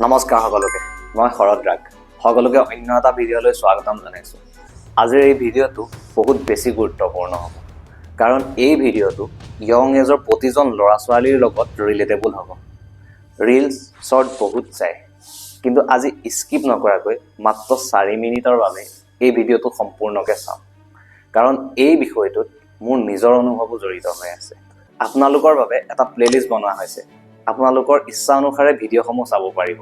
নমস্কাৰ সকলোকে, মই শৰৎ ৰাগ। সকলোকে অন্য এটা ভিডিঅ'লৈ স্বাগতম জনাইছোঁ। আজিৰ এই ভিডিঅ'টো বহুত বেছি গুৰুত্বপূৰ্ণ হ'ব, কাৰণ এই ভিডিঅ'টো য়ং এজৰ প্ৰতিজন ল'ৰা ছোৱালীৰ লগত ৰিলেটেবল হ'ব। ৰিলছ শ্বৰ্ট বহুত চায়, কিন্তু আজি স্কিপ নকৰাকৈ মাত্ৰ 4 মিনিটৰ বাবে এই ভিডিঅ'টো সম্পূৰ্ণকৈ চাওক, কাৰণ এই বিষয়টোত মোৰ নিজৰ অনুভৱো জড়িত হৈ আছে। আপোনালোকৰ বাবে এটা প্লেলিষ্ট বনোৱা হৈছে। আপোনালোকৰ ইচ্ছা অনুসাৰে ভিডিঅ'সমূহ চাব পাৰিব।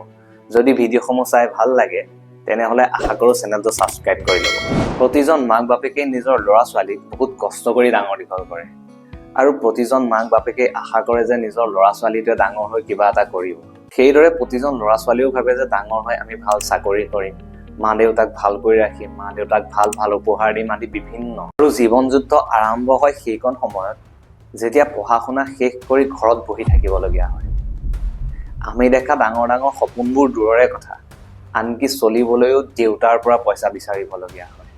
যদি ভিডিঅ'সমূহ চাই ভাল লাগে তেনেহ'লে আশা কৰোঁ চেনেলটো ছাবস্ক্ৰাইব কৰি ল'ব। প্ৰতিজন মাক বাপেকে নিজৰ ল'ৰা ছোৱালীক বহুত কষ্ট কৰি ডাঙৰ দীঘল কৰে, আৰু প্ৰতিজন মাক বাপেকে আশা কৰে যে নিজৰ ল'ৰা ছোৱালীটোৱে ডাঙৰ হৈ কিবা এটা কৰিব। সেইদৰে প্ৰতিজন ল'ৰা ছোৱালীও ভাবে যে ডাঙৰ হৈ আমি ভাল চাকৰি কৰিম, মা দেউতাক ভাল কৰি ৰাখিম, মা দেউতাক ভাল ভাল উপহাৰ দিম আদি বিভিন্ন। আৰু জীৱন যুদ্ধ আৰম্ভ হয় সেইকণ সময়ত যেতিয়া পঢ়া শুনা শেষ কৰি ঘৰত বহি থাকিবলগীয়া হয়। আমি দেখা ডাঙৰ ডাঙৰ সপোনবোৰ দূৰৰে কথা, আনকি চলিবলৈও দেউতাৰ পৰা পইচা বিচাৰিবলগীয়া হয়।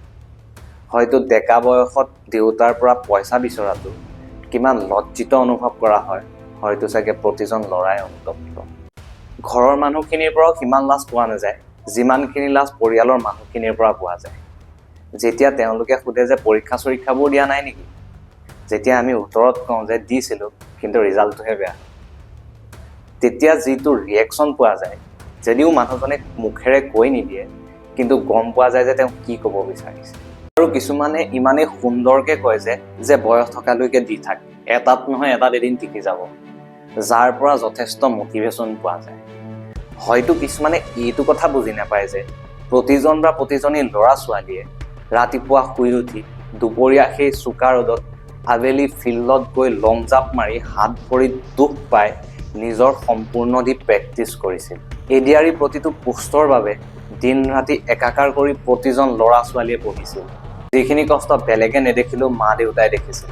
হয়তো ডেকা বয়সত দেউতাৰ পৰা পইচা বিচৰাটো কিমান লজ্জিত অনুভৱ কৰা হয়, হয়তো চাগে প্ৰতিজন ল'ৰাই অনুভৱ কৰিব। ঘৰৰ মানুহখিনিৰ পৰাও সিমান লাজ পোৱা নাযায় যিমানখিনি লাজ পৰিয়ালৰ মানুহখিনিৰ পৰা পোৱা যায়। যেতিয়া তেওঁলোকে সোধে যে পৰীক্ষা চৰীক্ষাবোৰ দিয়া নাই নেকি, যেতিয়া আমি উত্তৰত কওঁ যে দিছিলোঁ কিন্তু ৰিজাল্টটোহে বেয়া, তেতিয়া যিটো ৰিয়েকশ্যন পোৱা যায়, যদিও মানুহজনে মুখেৰে কৈ নিদিয়ে কিন্তু গম পোৱা যায় যে তেওঁ কি ক'ব বিচাৰিছে। আৰু কিছুমানে ইমানেই সুন্দৰকৈ কয় যে বয়স থকালৈকে দি থাক, এটাত নহয় এটাত এদিন টিকি যাব, যাৰ পৰা যথেষ্ট মটিভেশ্যন পোৱা যায়। হয়তো কিছুমানে এইটো কথা বুজি নাপায় যে প্ৰতিজন বা প্ৰতিজনী ল'ৰা ছোৱালীয়ে ৰাতিপুৱা শুই উঠি দুপৰীয়া সেই চোকা ৰ'দত আবেলি ফিল্ডত গৈ লং জাম্প মাৰি হাত ভৰিত দুখ পাই নিজৰ সম্পূৰ্ণ দি প্ৰেক্টিছ কৰিছিল। এডিআৰি প্ৰতিটো পোষ্টৰ বাবে দিন ৰাতি একাকাৰ কৰি প্ৰতিজন ল'ৰা ছোৱালীয়ে পঢ়িছিল। যিখিনি কষ্ট বেলেগে নেদেখিলেও মা দেউতাই দেখিছিল,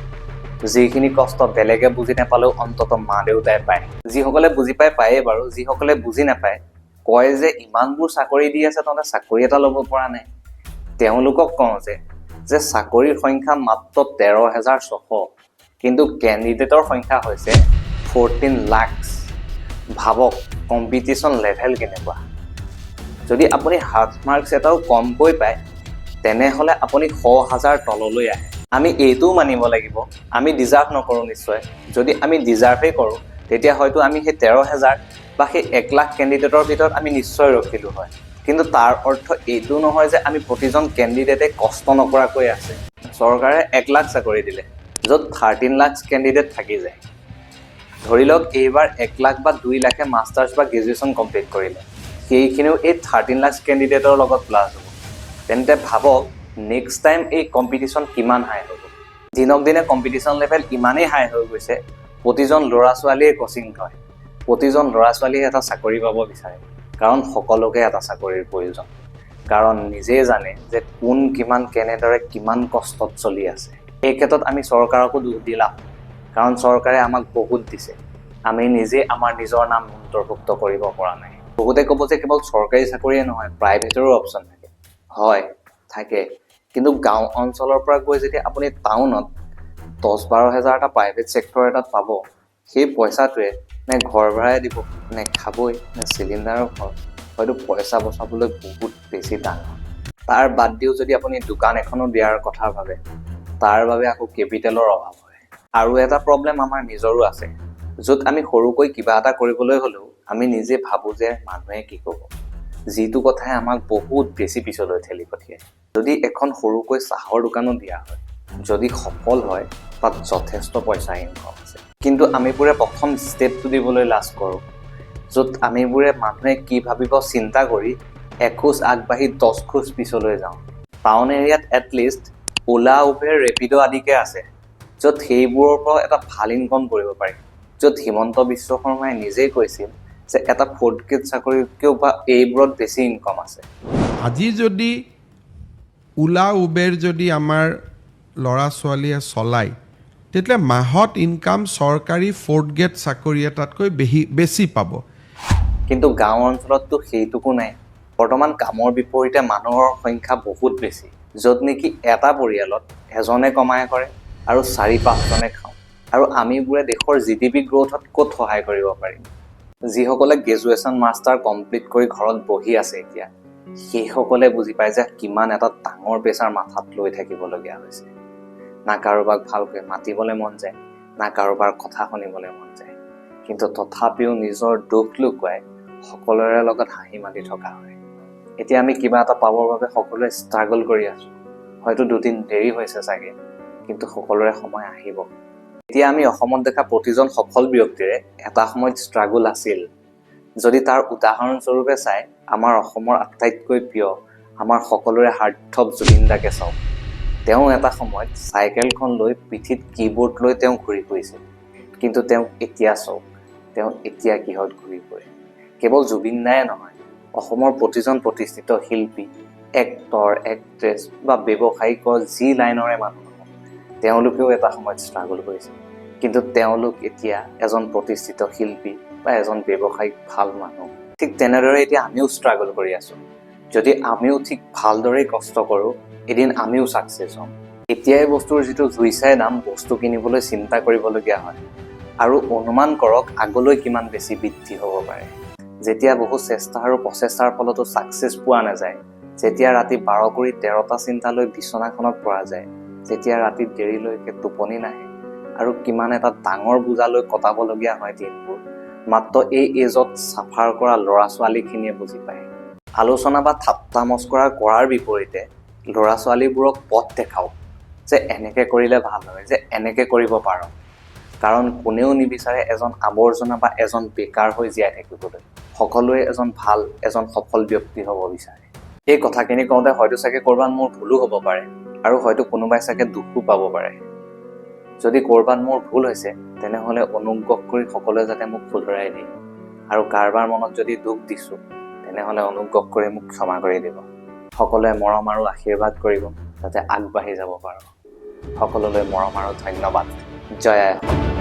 যিখিনি কষ্ট বেলেগে বুজি নাপালেও অন্তত মা দেউতাই পায়। যিসকলে বুজি পায়েই বাৰু, যিসকলে বুজি নাপায় কয় যে ইমানবোৰ চাকৰি দি আছে তহঁতে চাকৰি এটা ল'ব পৰা নাই। তেওঁলোকক কওঁ যে চাকৰিৰ সংখ্যা মাত্ৰ 13,600, কিন্তু কেণ্ডিডেটৰ সংখ্যা হৈছে 14 লাখ। ভাবক কম্পিটিশ্যন লেভেল কেনেকুৱা। যদি আপুনি হাফ মাৰ্কছ এটাও কমকৈ পায় তেনেহ'লে আপুনি 100,000 তললৈ আহে। আমি এইটোও মানিব লাগিব আমি ডিজাৰ্ভ নকৰোঁ নিশ্চয়। যদি আমি ডিজাৰ্ভেই কৰোঁ তেতিয়া হয়তো আমি সেই 13,000 বা সেই 1 লাখ কেণ্ডিডেটৰ ভিতৰত আমি নিশ্চয় ৰখিলোঁ হয়। কিন্তু তাৰ অৰ্থ এইটো নহয় যে আমি প্ৰতিজন কেণ্ডিডেটে কষ্ট নকৰাকৈ আছে। চৰকাৰে 1 লাখ চাকৰি দিলে, য'ত 13 লাখ কেণ্ডিডেট থাকি যায়। ধৰি লওক এইবাৰ 1 লাখ বা 2 লাখে মাষ্টাৰ্ছ বা গ্ৰেজুৱেশ্যন কমপ্লিট কৰিলে, সেইখিনিও এই 13 লাখ কেণ্ডিডেটৰ লগত প্লাছ হ'ব। তেন্তে ভাবক নেক্সট টাইম এই কম্পিটিশ্যন কিমান হাই হ'ব। দিনক দিনে কম্পিটিশ্যন লেভেল ইমানেই হাই হৈ গৈছে, প্ৰতিজন ল'ৰা ছোৱালীয়ে কোচিং লয়, প্ৰতিজন ল'ৰা ছোৱালীয়ে এটা চাকৰি পাব বিচাৰে, কাৰণ সকলোকে এটা চাকৰিৰ প্ৰয়োজন। কাৰণ নিজেই জানে যে কোন কিমান কেনেদৰে কিমান কষ্টত চলি আছে। এই ক্ষেত্ৰত আমি চৰকাৰকো দোষ দি লাভ, কাৰণ চৰকাৰে আমাক বহুত দিছে, আমি নিজে আমাৰ নিজৰ নাম অন্তৰ্ভুক্ত কৰিব পৰা নাই। বহুতে ক'ব যে কেৱল চৰকাৰী চাকৰিয়ে নহয়, প্ৰাইভেটৰো অপশ্যন থাকে। হয় থাকে, কিন্তু গাঁও অঞ্চলৰ পৰা গৈ যেতিয়া আপুনি টাউনত 10-12 হাজাৰ এটা প্ৰাইভেট ছেক্টৰ এটাত পাব, সেই পইচাটোৱে নে ঘৰ ভাড়াই দিব, নে খাবই, নে চিলিণ্ডাৰৰ খৰচ, হয়তো পইচা বচাবলৈ বহুত বেছি টান। তাৰ বাদ দিও যদি আপুনি দোকান এখনো দিয়াৰ কথা ভাবে, তাৰ বাবে আকৌ কেপিটেলৰ অভাৱ হয়। আৰু এটা প্ৰব্লেম আমাৰ নিজৰো আছে, য'ত আমি সৰুকৈ কিবা এটা কৰিবলৈ হ'লেও আমি নিজে ভাবোঁ যে মানুহে কি ক'ব, যিটো কথাই আমাক বহুত বেছি পিছলৈ ঠেলি পঠিয়ায়। যদি এখন সৰুকৈ চাহৰ দোকানো দিয়া হয়, যদি সফল হয়, তাত যথেষ্ট পইচা ইনকম আছে। কিন্তু আমিবোৰে প্ৰথম ষ্টেপটো দিবলৈ লাজ কৰোঁ, য'ত আমিবোৰে মানুহে কি ভাবিব চিন্তা কৰি এখোজ আগবাঢ়ি 10 খোজ পিছলৈ যাওঁ। টাউন এৰিয়াত এটলিষ্ট ওলা, উবেৰ, ৰেপিড' আদিকে আছে, য'ত সেইবোৰৰ পৰাও এটা ভাল ইনকম কৰিব পাৰি। য'ত হিমন্ত বিশ্ব শৰ্মাই নিজেই কৈছিল যে এটা 4th গ্ৰেড চাকৰিতকৈও বা এইবোৰত বেছি ইনকম আছে। আজি যদি ওলা উবেৰ যদি আমাৰ ল'ৰা ছোৱালীয়ে চলায়, তেতিয়া মাহত ইনকাম চৰকাৰী 4th গ্ৰেড চাকৰি এটাতকৈ বেছি পাব। কিন্তু গাঁও অঞ্চলততো সেইটোকো নাই। বৰ্তমান কামৰ বিপৰীতে মানুহৰ সংখ্যা বহুত বেছি, য'ত নেকি এটা পৰিয়ালত এজনে কমাই কৰে আৰু 4-5জনে খাওঁ। আৰু আমিবোৰে দেশৰ GDP গ্ৰ'থত ক'ত সহায় কৰিব পাৰিম। যিসকলে গ্ৰেজুৱেশ্যন মাষ্টাৰ কমপ্লিট কৰি ঘৰত বহি আছে এতিয়া, সেইসকলে বুজি পায় যে কিমান এটা ডাঙৰ প্ৰেছাৰ মাথাত লৈ থাকিবলগীয়া হৈছে। না কাৰোবাক ভালকৈ মাতিবলৈ মন যায়, না কাৰোবাৰ কথা শুনিবলৈ মন যায়, কিন্তু তথাপিও নিজৰ দুখ লুকুৱাই সকলোৰে লগত হাঁহি মাতি থকা হয়। এতিয়া আমি কিবা এটা পাবৰ বাবে সকলোৱে ষ্ট্ৰাগল কৰি আছোঁ। হয়তো দুদিন দেৰি হৈছে চাগে, কিন্তু সকলোৰে সময় আহিব। এতিয়া আমি অসমত দেখা প্ৰতিজন সফল ব্যক্তিৰে এটা সময়ত ষ্ট্ৰাগল আছিল। যদি তাৰ উদাহৰণস্বৰূপে চাই আমাৰ অসমৰ আটাইতকৈ প্ৰিয়, আমাৰ সকলোৰে হাৰ্থথ্ৰব জুবিন দাকে চাওক। তেওঁ এটা সময়ত চাইকেলখন লৈ পিঠিত কীবৰ্ড লৈ তেওঁ ঘূৰি ফুৰিছিল, কিন্তু তেওঁ এতিয়া চাওক, তেওঁ এতিয়া কিহত ঘূৰি ফুৰে। কেৱল জুবিন দায়ে নহয়, অসমৰ প্ৰতিজন প্ৰতিষ্ঠিত শিল্পী, এক্টৰ, এক্ট্ৰেছ বা ব্যৱসায়িকৰ যি লাইনৰে মানুহ নহওক, তেওঁলোকেও এটা সময়ত ষ্ট্ৰাগল কৰিছিল, কিন্তু তেওঁলোক এতিয়া এজন প্ৰতিষ্ঠিত শিল্পী বা এজন ব্যৱসায়িক ভাল মানুহ। ঠিক তেনেদৰে এতিয়া আমিও ষ্ট্ৰাগল কৰি আছোঁ। যদি আমিও ঠিক ভালদৰেই কষ্ট কৰোঁ, এদিন আমিও ছাকচেছ হ'ম। এতিয়াই বস্তুৰ যিটো জুই চাই দাম, বস্তু কিনিবলৈ চিন্তা কৰিবলগীয়া হয়। আৰু অনুমান কৰক আগলৈ কিমান বেছি বৃদ্ধি হ'ব পাৰে। যেতিয়া বহু চেষ্টা আৰু প্ৰচেষ্টাৰ ফলতো ছাকচেছ পোৱা নাযায়, যেতিয়া ৰাতি 12 কৰি 13টা চিন্তা লৈ বিচনাখনত পৰা যায়, যেতিয়া ৰাতি দেৰিলৈকে টোপনি নাহে আৰু কিমান এটা ডাঙৰ বোজা লৈ কটাবলগীয়া হয় দিনবোৰ, মাত্ৰ এই এজত চাফাৰ কৰা ল'ৰা ছোৱালীখিনিয়ে বুজি পায়। আলোচনা বা ঠাট্টা মস্কৰা কৰাৰ বিপৰীতে ল'ৰা ছোৱালীবোৰক পথ দেখাওক যে এনেকৈ কৰিলে ভাল হয়, যে এনেকৈ কৰিব পাৰ। কাৰণ কোনেও নিবিচাৰে এজন আৱৰ্জনা বা এজন বেকাৰ হৈ জীয়াই থাকিবলৈ। সকলোৱে এজন ভাল, এজন সফল ব্যক্তি হ'ব বিচাৰে। এই কথাখিনি কওঁতে হয়তো চাগে ক'ৰবাত মোৰ ভুলো হ'ব পাৰে, আৰু হয়তো কোনোবাই চাগে দুখো পাব পাৰে। যদি ক'ৰবাত মোৰ ভুল হৈছে, তেনেহ'লে অনুগ্ৰহ কৰি সকলোৱে যাতে মোক শুধৰাই দিয়ে। আৰু কাৰোবাৰ মনত যদি দুখ দিছোঁ, তেনেহ'লে অনুগ্ৰহ কৰি মোক ক্ষমা কৰি দিব। সকলোৱে মৰম আৰু আশীৰ্বাদ কৰিব যাতে আগবাঢ়ি যাব পাৰোঁ। সকলোলৈ মৰম আৰু ধন্যবাদ। জয় আই অসম।